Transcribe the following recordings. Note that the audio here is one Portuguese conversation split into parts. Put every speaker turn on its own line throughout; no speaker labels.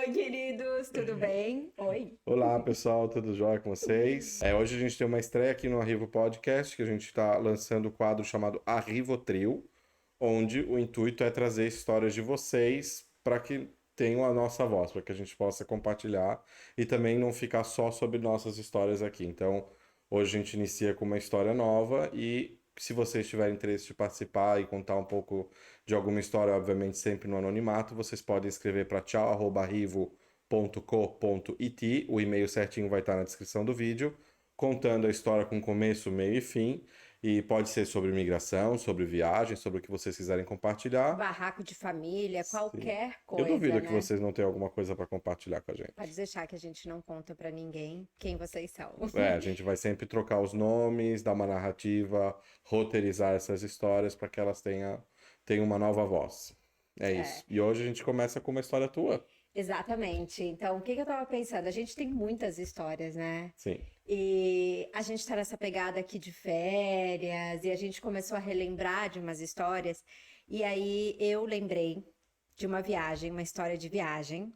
Oi, queridos, tudo bem? Oi.
Olá, pessoal, tudo jóia com vocês? Hoje a gente tem uma estreia aqui no Arrivo Podcast, que a gente está lançando o quadro chamado Arrivotril, onde o intuito é trazer histórias de vocês para que tenham a nossa voz, para que a gente possa compartilhar e também não ficar só sobre nossas histórias aqui. Então, hoje a gente inicia com uma história nova e se vocês tiverem interesse de participar e contar um pouco de alguma história, obviamente sempre no anonimato, vocês podem escrever para tchau@arrivo.co.it, o e-mail certinho vai estar na descrição do vídeo, contando a história com começo, meio e fim. E pode ser sobre migração, sobre viagem, sobre o que vocês quiserem compartilhar.
Barraco de família,
Sim.
qualquer
Eu
coisa,
duvido que
né?
vocês não tenham alguma coisa para compartilhar com a gente.
Pode deixar que a gente não conta pra ninguém quem vocês são.
A gente vai sempre trocar os nomes, dar uma narrativa, roteirizar essas histórias para que elas tenham uma nova voz. É isso. E hoje a gente começa com uma história tua.
Exatamente. Então, o que que eu tava pensando? A gente tem muitas histórias, né?
Sim.
E a gente tá nessa pegada aqui de férias, e a gente começou a relembrar de umas histórias. E aí eu lembrei de uma viagem, uma história de viagem,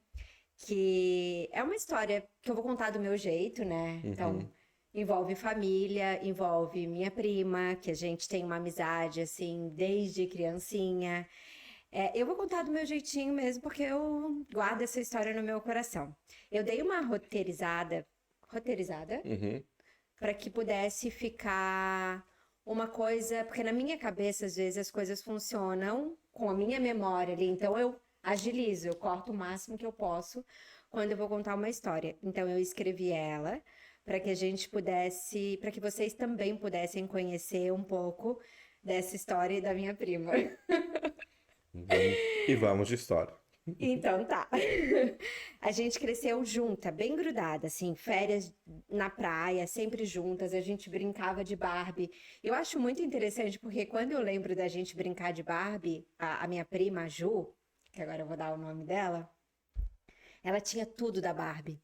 que é uma história que eu vou contar do meu jeito, né? Então, envolve família, envolve minha prima, que a gente tem uma amizade assim desde criancinha. Eu vou contar do meu jeitinho mesmo, porque eu guardo essa história no meu coração. Eu dei uma roteirizada
Uhum.
para que pudesse ficar uma coisa, porque na minha cabeça às vezes as coisas funcionam com a minha memória ali, então eu agilizo, eu corto o máximo que eu posso quando eu vou contar uma história. Então eu escrevi ela para que a gente pudesse, para que vocês também pudessem conhecer um pouco dessa história da minha prima.
Vamos de história.
Então tá. A gente cresceu junta, bem grudada, assim, férias na praia, sempre juntas, a gente brincava de Barbie. Eu acho muito interessante porque quando eu lembro da gente brincar de Barbie, a minha prima, a Ju, que agora eu vou dar o nome dela, ela tinha tudo da Barbie.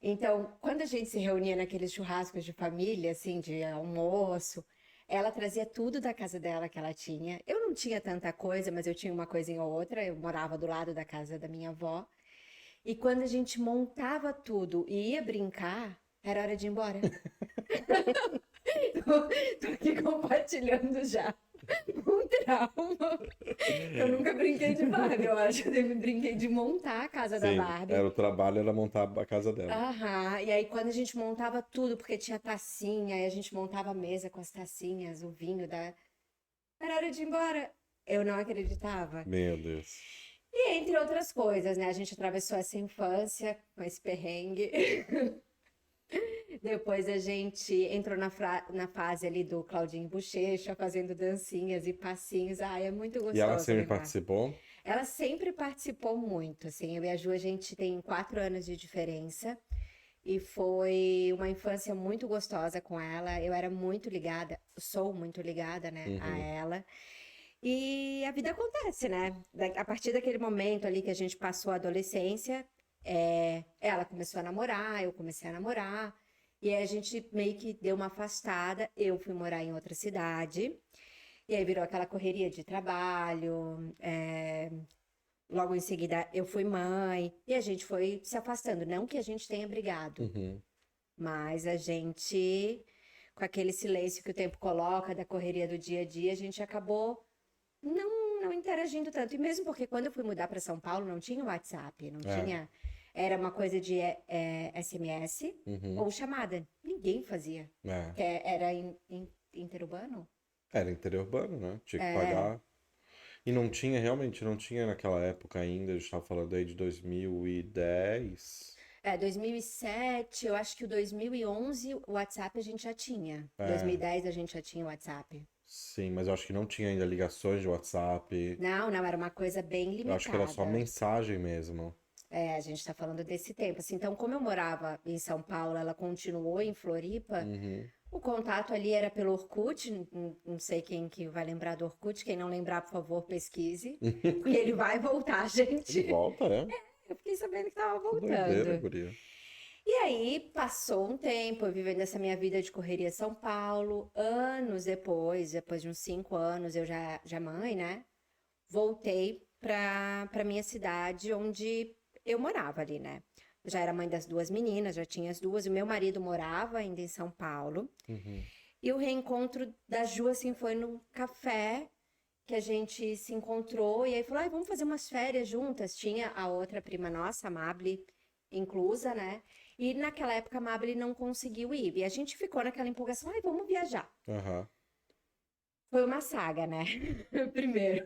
Então, quando a gente se reunia naqueles churrascos de família, assim, de almoço, ela trazia tudo da casa dela que ela tinha. Eu não tinha tanta coisa, mas eu tinha uma coisinha ou outra. Eu morava do lado da casa da minha avó. E quando a gente montava tudo e ia brincar, era hora de ir embora. Tô aqui compartilhando já um trauma. Eu nunca brinquei de Barbie, eu acho. Eu sempre brinquei de montar a casa da
Sim,
Barbie.
o trabalho era montar a casa dela.
Aham, e aí quando a gente montava tudo, porque tinha tacinha, e a gente montava a mesa com as tacinhas, o vinho da... Era hora de ir embora. Eu não acreditava.
Meu Deus.
E entre outras coisas, né? A gente atravessou essa infância com esse perrengue. Depois a gente entrou na fase ali do Claudinho Bochecha, fazendo dancinhas e passinhos. Ai, é muito
E ela
gostoso
sempre
lembrar.
participou?
Ela sempre participou muito, assim. Eu e a Ju, a gente tem 4 anos de diferença. E foi uma infância muito gostosa com ela. Eu era muito ligada, sou muito ligada, né, a ela. E a vida acontece, né? A partir daquele momento ali que a gente passou a adolescência, ela começou a namorar, eu comecei a namorar. E aí a gente meio que deu uma afastada. Eu fui morar em outra cidade. E aí virou aquela correria de trabalho. Logo em seguida eu fui mãe. E a gente foi se afastando. Não que a gente tenha brigado. Mas a gente, com aquele silêncio que o tempo coloca da correria do dia a dia, a gente acabou não interagindo tanto. E mesmo porque quando eu fui mudar para São Paulo, não tinha WhatsApp, não tinha. Era uma coisa de SMS ou chamada. Ninguém fazia. Que era interurbano?
Era interurbano, né? Tinha que pagar. E não tinha, realmente, não tinha naquela época ainda, a gente estava falando aí de 2010.
2007, eu acho que o 2011 o WhatsApp a gente já tinha. 2010 a gente já tinha o WhatsApp.
Sim, mas eu acho que não tinha ainda ligações de WhatsApp.
Não, era uma coisa bem
Eu acho que era só
limitada.
mensagem mesmo.
A gente tá falando desse tempo. Assim, então, como eu morava em São Paulo, ela continuou em Floripa, o contato ali era pelo Orkut. Não sei quem que vai lembrar do Orkut. Quem não lembrar, por favor, pesquise. Porque ele vai voltar, gente.
Ele volta, né?
Eu fiquei sabendo que tava
Que doideira,
voltando.
guria.
E aí, passou um tempo, eu vivendo essa minha vida de correria em São Paulo. Anos depois de uns 5 anos, eu já mãe, né? Voltei pra minha cidade, onde eu morava ali, né? Já era mãe das 2 meninas, já tinha as 2. O meu marido morava ainda em São Paulo.
Uhum.
E o reencontro da Ju, assim, foi num café que a gente se encontrou. E aí falou, ai, vamos fazer umas férias juntas. Tinha a outra prima nossa, a Mably, inclusa, né? E naquela época a Mably não conseguiu ir. E a gente ficou naquela empolgação, ai, vamos viajar.
Aham.
Foi uma saga, né? Primeiro,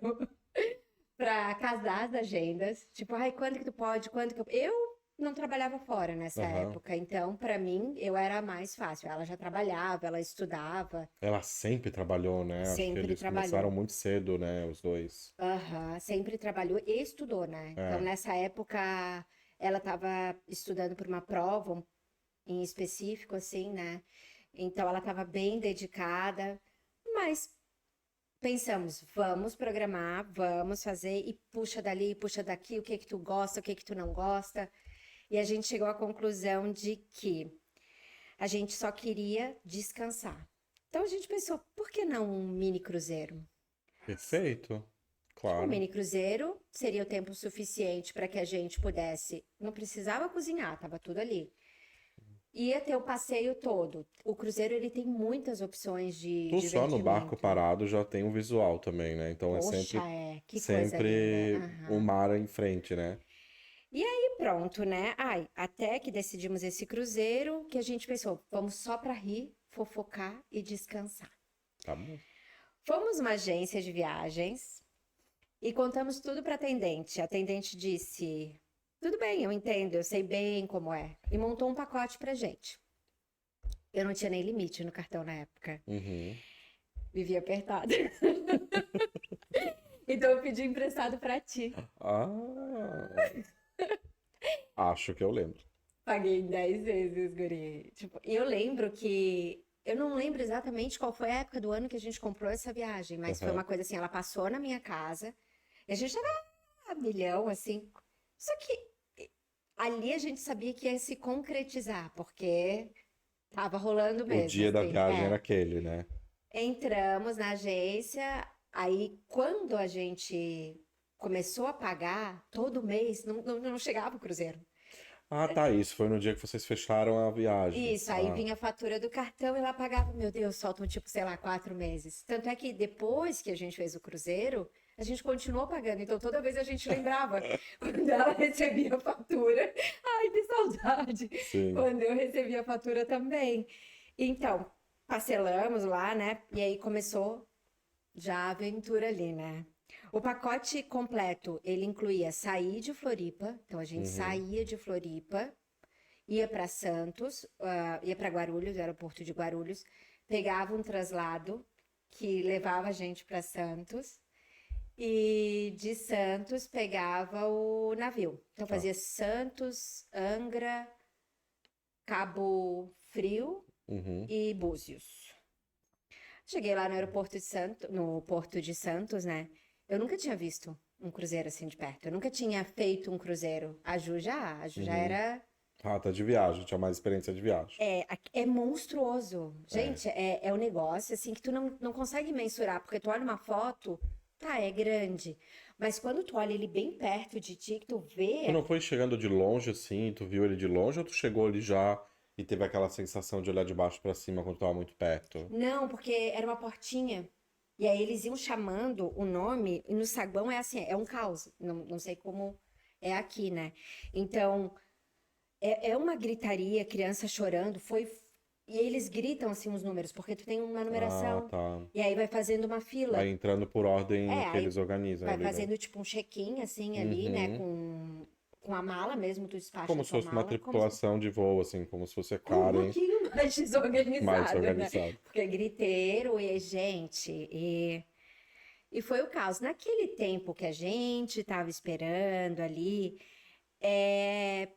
pra casar as agendas. Tipo, ai, quando que tu pode? Quando que eu não trabalhava fora nessa
Aham.
época. Então, pra mim, eu era mais fácil. Ela já trabalhava, ela estudava,
Ela sempre trabalhou, né? Acho que
sempre
eles começaram
trabalhou.
muito cedo, né? Os dois.
Aham, sempre trabalhou e estudou, né? Então,
É.
nessa época, ela estava estudando por uma prova em específico, assim, né? Então, ela estava bem dedicada, mas pensamos, vamos programar, vamos fazer e puxa dali, puxa daqui, o que que tu gosta, o que que tu não gosta. E a gente chegou à conclusão de que a gente só queria descansar. Então, a gente pensou, por que não um mini cruzeiro?
Perfeito.
Um
Claro.
mini cruzeiro seria o tempo suficiente para que a gente pudesse, não precisava cozinhar, tava tudo ali. Ia ter o passeio todo. O cruzeiro ele tem muitas opções de
Tu só no barco
divertimento.
parado já tem um visual também, né? Então é
Poxa,
sempre,
que coisa linda.
sempre o
Aham.
mar em frente, né?
E aí pronto, né? Ai, até que decidimos esse cruzeiro, que a gente pensou, vamos só para rir, fofocar e descansar.
Tá bom.
Fomos uma agência de viagens e contamos tudo para a atendente. A atendente disse: tudo bem, eu entendo, eu sei bem como é. E montou um pacote pra gente. Eu não tinha nem limite no cartão na época.
Uhum.
Vivia apertada. Então eu pedi emprestado pra ti.
Ah, acho que eu lembro.
Paguei 10 vezes, guri. Tipo, e eu lembro que. Eu não lembro exatamente qual foi a época do ano que a gente comprou essa viagem, mas foi
Aham.
uma coisa assim, ela passou na minha casa e a gente tava a milhão, assim. Só que ali a gente sabia que ia se concretizar, porque tava rolando
O
mesmo,
dia da
assim.
viagem era
É.
aquele, né?
Entramos na agência, aí quando a gente começou a pagar, todo mês não chegava o cruzeiro.
Ah, tá. Isso foi no dia que vocês fecharam a viagem.
Isso, aí
Ah,
vinha a fatura do cartão e ela pagava, meu Deus, faltam tipo, sei lá, 4 meses. Tanto é que depois que a gente fez o cruzeiro, a gente continuou pagando. Então toda vez a gente lembrava quando ela recebia a fatura. Ai, que saudade!
sim.
Quando eu recebia a fatura também. Então, parcelamos lá, né? E aí começou já a aventura ali, né? O pacote completo, ele incluía sair de Floripa, então a gente
Uhum.
saía de Floripa, ia para Santos, ia para Guarulhos, aeroporto de Guarulhos, pegava um traslado que levava a gente para Santos e de Santos pegava o navio. Então
Tá.
fazia Santos, Angra, Cabo Frio
Uhum.
e Búzios. Cheguei lá no aeroporto de Santos, no Porto de Santos, né? Eu nunca tinha visto um cruzeiro assim de perto. Eu nunca tinha feito um cruzeiro. A Ju já
Uhum.
era.
Ah, tá de viagem. Tinha mais experiência de viagem.
É monstruoso.
É.
Gente, é um negócio assim que tu não consegue mensurar, porque tu olha uma foto, tá, é grande. Mas quando tu olha ele bem perto de ti, que tu
Tu
vê.
não foi chegando de longe assim, tu viu ele de longe, ou tu chegou ali já e teve aquela sensação de olhar de baixo pra cima quando tava muito perto?
Não, porque era uma portinha. E aí eles iam chamando o nome, e no saguão é assim, é um caos. Não sei como é aqui, né? Então, é uma gritaria, criança chorando, foi. E eles gritam assim os números, porque tu tem uma
Ah,
numeração.
tá.
E aí vai fazendo uma
Vai
fila.
entrando por ordem que
Aí
eles organizam
vai
ali, né?
fazendo tipo um check-in assim ali, né?
Uhum.
Com a mala mesmo, tu despacha
Como
a
se
tua
fosse uma
mala, como se
tripulação de voo, assim, como se fosse a
um
Karen
pouquinho mais
mais
desorganizado, né?
organizado.
Porque é griteiro e gente. E foi o caos. Naquele tempo que a gente estava esperando ali, é,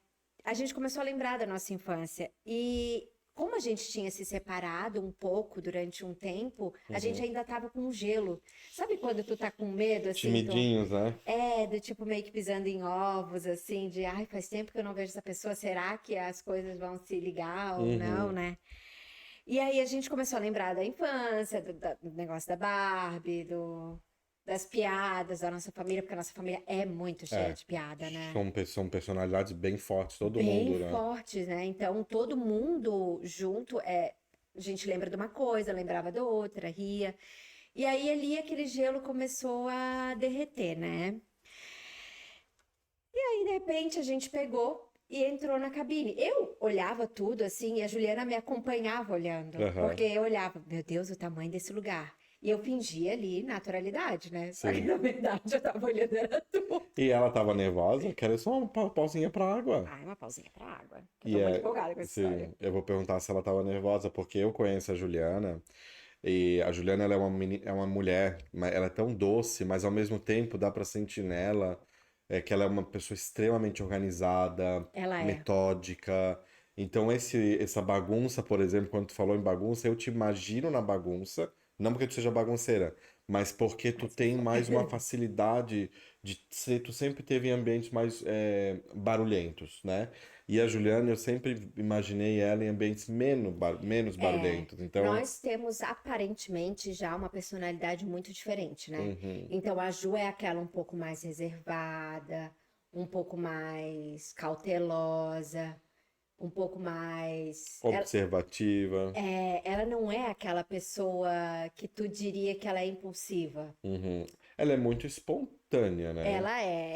a gente começou a lembrar da nossa infância. E como a gente tinha se separado um pouco durante um tempo, a gente
Uhum.
ainda estava com gelo. Sabe quando tu tá com medo, assim,
Timidinhos, né?
do tipo meio que pisando em ovos, assim, de ai, faz tempo que eu não vejo essa pessoa, será que as coisas vão se ligar ou não,
Uhum.
né? E aí a gente começou a lembrar da infância, do negócio da Barbie, das piadas da nossa família, porque a nossa família é muito cheia
É,
de piada, né?
são personalidades bem fortes, todo
Bem
mundo, né?
fortes, né? Então, todo mundo junto, a gente lembra de uma coisa, lembrava da outra, ria. E aí, ali, aquele gelo começou a derreter, né? Aí, de repente, a gente pegou e entrou na cabine. Eu olhava tudo assim e a Juliana me acompanhava olhando,
Aham,
porque eu olhava, meu Deus, o tamanho desse lugar. E eu fingia ali naturalidade, né? Só que
sim.
na verdade eu tava olhando era tudo.
E ela tava nervosa, quero só uma pausinha pra água.
Ai, uma pausinha pra água, que eu
E
tô muito
é,
empolgada com essa história.
sim, eu vou perguntar se ela tava nervosa, porque eu conheço a Juliana, e a Juliana ela é uma mulher, ela é tão doce, mas ao mesmo tempo dá pra sentir nela que ela é uma pessoa extremamente organizada,
Ela é.
metódica. Então essa bagunça, por exemplo, quando tu falou em bagunça, eu te imagino na bagunça, não porque tu seja bagunceira, mas porque tu
Mas eu
tem
sou.
mais uma facilidade tu sempre teve em ambientes mais barulhentos, né? E a Juliana, eu sempre imaginei ela em ambientes menos
É,
barulhentos. Então,
nós temos aparentemente já uma personalidade muito diferente, né?
uhum,
Então a Ju é aquela um pouco mais reservada, um pouco mais cautelosa, um pouco mais.
observativa.
Ela não é aquela pessoa que tu diria que ela é impulsiva.
Uhum. Ela é muito espontânea, né?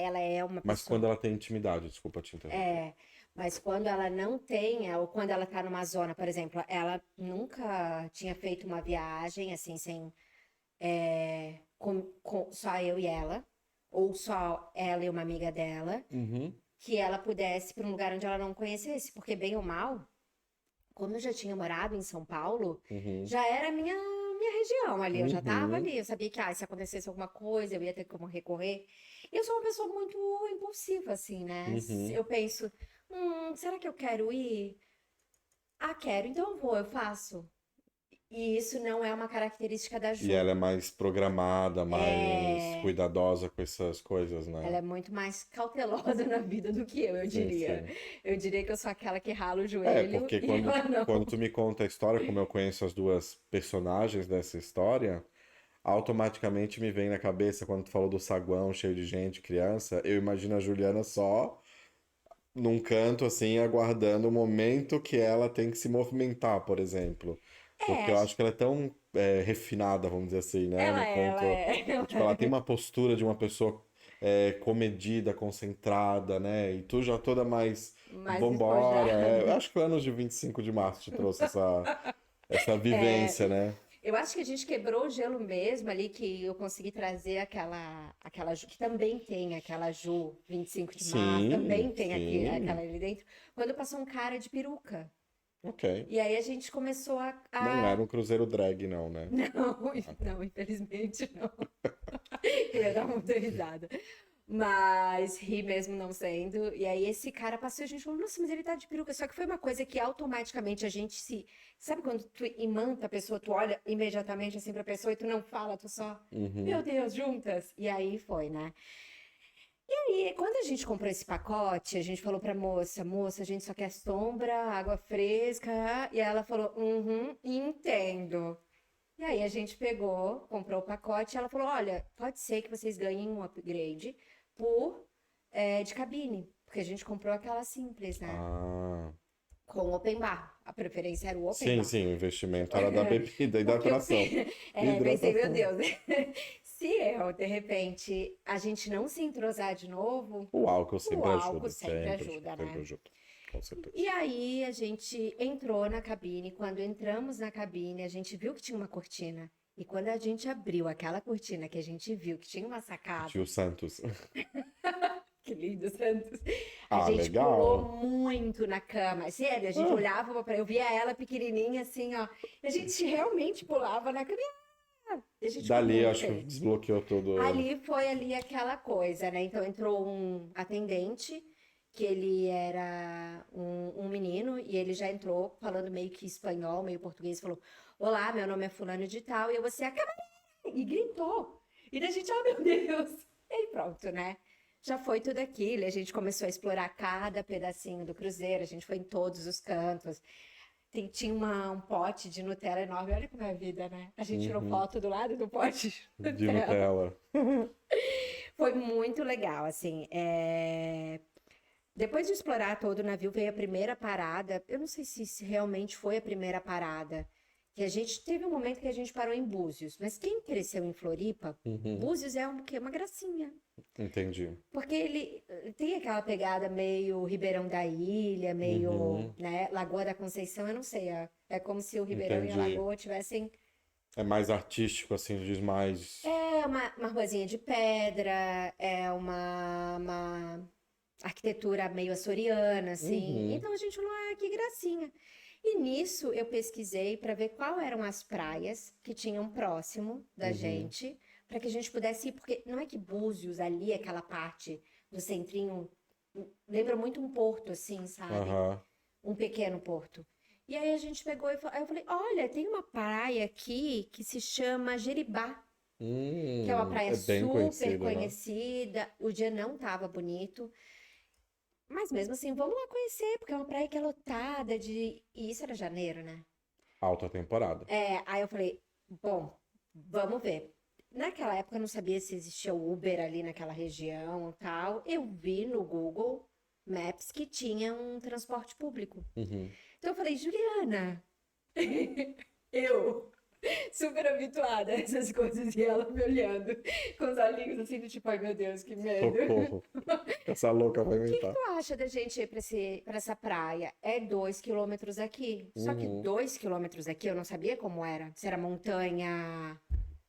Ela é uma
Mas
pessoa.
quando ela tem intimidade, desculpa te interromper.
É, mas quando ela não tem, ou quando ela tá numa zona, por exemplo, ela nunca tinha feito uma viagem assim, sem só eu e ela, ou só ela e uma amiga dela,
Uhum,
que ela pudesse para um lugar onde ela não conhecesse, porque bem ou mal, como eu já tinha morado em São Paulo,
uhum,
já era a minha região ali, eu já estava
uhum,
ali, eu sabia que se acontecesse alguma coisa, eu ia ter como recorrer. E eu sou uma pessoa muito impulsiva, assim, né?
uhum.
Eu penso, será que eu quero ir? Ah, quero, então eu vou, eu faço. E isso não é uma característica da
E
Ju.
ela é mais programada, mais
É,
cuidadosa com essas coisas,
ela
né?
é muito mais cautelosa na vida do que eu
Sim,
diria.
sim.
Eu diria que eu sou aquela que rala o
É,
joelho
porque
e ela
quando
não.
tu me conta a história, como eu conheço as duas personagens dessa história, automaticamente me vem na cabeça, quando tu falou do saguão cheio de gente, criança, eu imagino a Juliana só num canto, assim, aguardando o momento que ela tem que se movimentar, por exemplo. Porque
É,
eu acho que ela é tão refinada, vamos dizer assim, né?
ela
No
é, ela
ponto.
é.
Tipo, ela tem uma postura de uma pessoa comedida, concentrada, né? E tu já toda mais
Mais
vambora. Eu
despojada.
acho que o anos de 25 de março te trouxe essa
É,
vivência, né?
eu acho que a gente quebrou o gelo mesmo ali, que eu consegui trazer aquela Ju, que também tem aquela Ju 25 de março,
Sim,
também tem aqui, aquela
sim.
ali dentro, quando passou um cara de peruca.
Ok.
E aí a gente começou
Não era um cruzeiro drag, não, né?
Não,
Ah, tá.
não, infelizmente não. Eu ia dar muita risada. Mas ri mesmo não sendo. E aí esse cara passou e a gente falou, nossa, mas ele tá de peruca. Só que foi uma coisa que automaticamente a gente se. Sabe quando tu imanta a pessoa, tu olha imediatamente assim pra pessoa e tu não fala, tu só. Meu
Uhum.
Deus, juntas! E aí foi, né? E quando a gente comprou esse pacote, a gente falou pra moça, moça, a gente só quer sombra, água fresca. E ela falou, entendo. E aí a gente pegou, comprou o pacote e ela falou: olha, pode ser que vocês ganhem um upgrade de cabine. Porque a gente comprou aquela simples, né?
Ah.
Com open bar. A preferência era o open
Sim,
bar.
sim, o investimento era da bebida e da
Porque
atração.
pensei, meu
Hidratação.
Deus, se de repente, a gente não se entrosar de novo,
O álcool
o
sempre
álcool
ajuda,
sempre
sempre,
ajuda,
sempre
né?
ajuda, com certeza.
E aí a gente entrou na cabine. Quando entramos na cabine, a gente viu que tinha uma cortina. E quando a gente abriu aquela cortina que a gente viu que tinha uma
O tio
sacada,
Santos.
que lindo, Santos. A
Ah,
gente pulou
legal.
muito na cama. Sério, a gente
Ah,
olhava para eu via ela pequenininha assim, ó. E a gente realmente pulava na cama. E a gente ficou
dali
muito
acho que
feliz.
desbloqueou todo.
Ali foi ali aquela coisa, né? Então entrou um atendente, que ele era um menino, e ele já entrou falando meio que espanhol, meio português, falou: Olá, meu nome é fulano de tal, e eu você é a Camarinha! E gritou. E daí a gente, oh meu Deus! E aí pronto, né? Já foi tudo aquilo, e a gente começou a explorar cada pedacinho do cruzeiro, a gente foi em todos os cantos. tinha um pote de Nutella enorme. Olha como é a vida, né? A gente tirou
Uhum.
foto do lado do pote de
De
Nutella.
Nutella.
Foi muito legal, assim. Depois de explorar todo o navio, veio a primeira parada. Eu não sei se realmente foi a primeira parada. Que a gente teve um momento que a gente parou em Búzios. Mas quem cresceu em Floripa,
Uhum.
Búzios é um quê? Uma gracinha.
Entendi.
Porque ele tem aquela pegada meio Ribeirão da Ilha, meio,
Uhum.
né, Lagoa da Conceição, eu não sei. É como se o Ribeirão e a
Entendi.
Lagoa tivessem
É mais artístico, assim, diz mais.
uma ruazinha de pedra, é uma arquitetura meio açoriana, assim.
Uhum.
Então a gente falou, ah, que gracinha. E nisso eu pesquisei para ver qual eram as praias que tinham próximo da
Uhum.
gente, para que a gente pudesse ir, porque não é que Búzios ali, aquela parte do centrinho, lembra muito um porto, assim, sabe?
Aham.
Um pequeno porto. E aí a gente pegou aí eu falei, olha, tem uma praia aqui que se chama Jeribá, que é uma praia
É bem
super
conhecido, né?
conhecida. O dia não tava bonito, mas mesmo assim, vamos lá conhecer, porque é uma praia que é lotada de. E isso era janeiro, né?
Alta temporada.
Aí eu falei, bom, vamos ver. Naquela época eu não sabia se existia Uber ali naquela região e tal. Eu vi no Google Maps que tinha um transporte público.
Uhum.
Então eu falei, Juliana, eu, super habituada a essas coisas, e ela me olhando com os olhinhos assim, do tipo, ai meu Deus, que medo.
Socorro. Essa louca vai
O que que
inventar.
tu acha da gente ir pra essa praia? É 2 quilômetros aqui. Só que
Uhum.
2 quilômetros aqui eu não sabia como era. Se era montanha,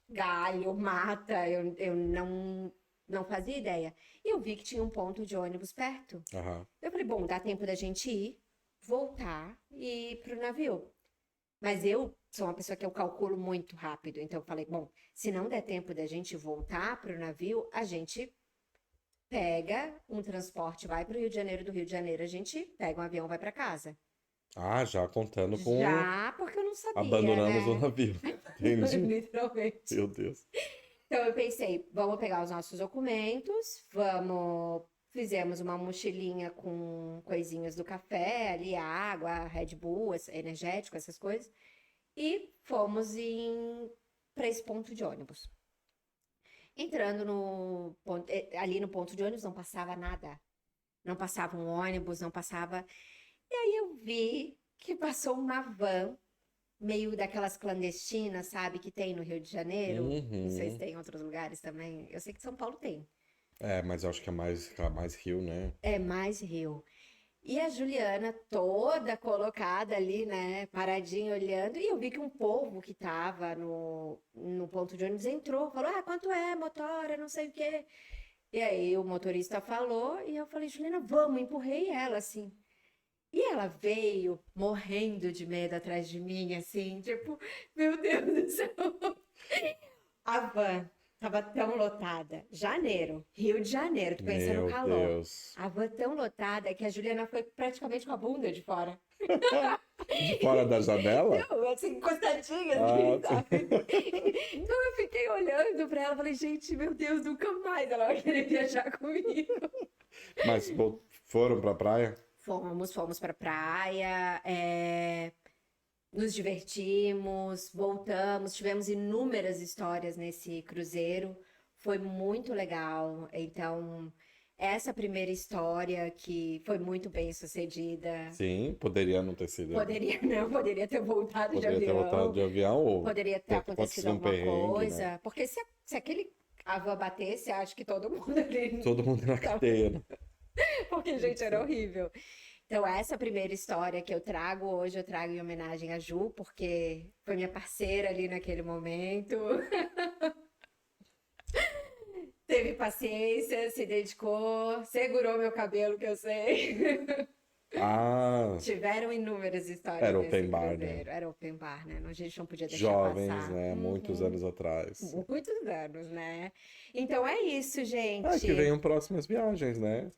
galho, mata, eu não fazia ideia. E eu vi que tinha um ponto de ônibus perto.
Aham.
Eu falei, bom, dá tempo da gente ir, voltar e ir pro navio. Mas eu sou uma pessoa que eu calculo muito rápido. Então eu falei, bom, se não der tempo da gente voltar pro navio, a gente pega um transporte, vai para o Rio de Janeiro, do Rio de Janeiro a gente pega um avião, vai para casa.
Ah, já contando com.
Já porque eu não sabia,
Abandonamos o
né?
navio. Entendi.
Literalmente.
Meu Deus.
Então eu pensei, vamos pegar os nossos documentos, fizemos uma mochilinha com coisinhas do café, ali água, Red Bull, energético, essas coisas, e fomos para esse ponto de ônibus. Entrando ali no ponto de ônibus não passava nada. Não passava um ônibus, não passava. E aí eu vi que passou uma van, meio daquelas clandestinas, sabe, que tem no Rio de Janeiro. Não sei se
Uhum.
tem em outros lugares também. Eu sei que São Paulo tem.
É, mas eu acho que é mais Rio, né?
É mais Rio. E a Juliana toda colocada ali, né, paradinha olhando, e eu vi que um povo que tava no ponto de ônibus entrou, falou: Ah, quanto é, motora, não sei o quê. E aí o motorista falou, e eu falei: Juliana, vamos, empurrei ela assim. E ela veio morrendo de medo atrás de mim, assim, tipo, meu Deus do céu. A van tava tão lotada. Janeiro, Rio de Janeiro, tu pensa no
Meu
calor.
Deus.
A van tão lotada que a Juliana foi praticamente com a bunda de fora.
De fora da janela?
Não, assim, encostadinha,
Ah,
assim,
sim.
sabe? Então eu fiquei olhando pra ela, falei, gente, meu Deus, nunca mais ela vai querer viajar comigo.
Mas foram pra praia?
Fomos pra praia, nos divertimos, voltamos, tivemos inúmeras histórias nesse cruzeiro, foi muito legal. Então, essa primeira história que foi muito bem sucedida,
Sim, poderia não ter sido.
poderia não, poderia ter voltado de
Poderia ter voltado
avião,
de avião ou
poderia ter
ter
acontecido
acontecido um
alguma
perrengue, né?
coisa, porque se aquele avião batesse, acho que todo mundo ali
Todo mundo na
tava,
cadeia, né?
porque, gente, era horrível. Então, essa primeira história que eu trago hoje, eu trago em homenagem a Ju, porque foi minha parceira ali naquele momento. Teve paciência, se dedicou, segurou meu cabelo, que eu sei.
Ah,
Tiveram inúmeras histórias
era
nesse
open bar, né?
cruzeiro. Era open bar, né? A gente não podia deixar
Jovens,
passar.
né? Muitos
Uhum.
anos atrás.
Muitos anos, né? Então é isso,
Ah, que
gente.
venham próximas viagens, né?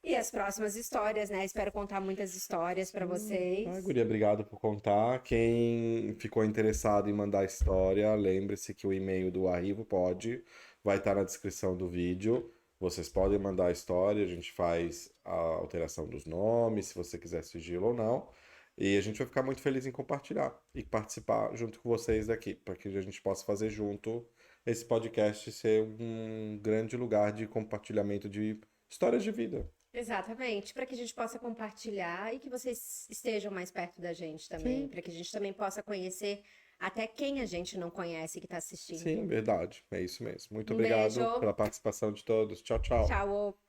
E as próximas histórias, né? Espero contar muitas histórias para
Sim. Ah,
vocês.
guria, obrigado por contar. Quem ficou interessado em mandar história, lembre-se que o e-mail do Arrivo Pode vai estar na descrição do vídeo. Vocês podem mandar a história, a gente faz a alteração dos nomes, se você quiser sigilo ou não. E a gente vai ficar muito feliz em compartilhar e participar junto com vocês daqui, para que a gente possa fazer junto esse podcast ser um grande lugar de compartilhamento de histórias de vida.
Exatamente, para que a gente possa compartilhar e que vocês estejam mais perto da gente também,
Sim,
para que a gente também possa conhecer até quem a gente não conhece que está
sim,
assistindo.
verdade. É isso mesmo. Muito
Um
obrigado
beijo,
pela participação de todos. Tchau, tchau.
tchau.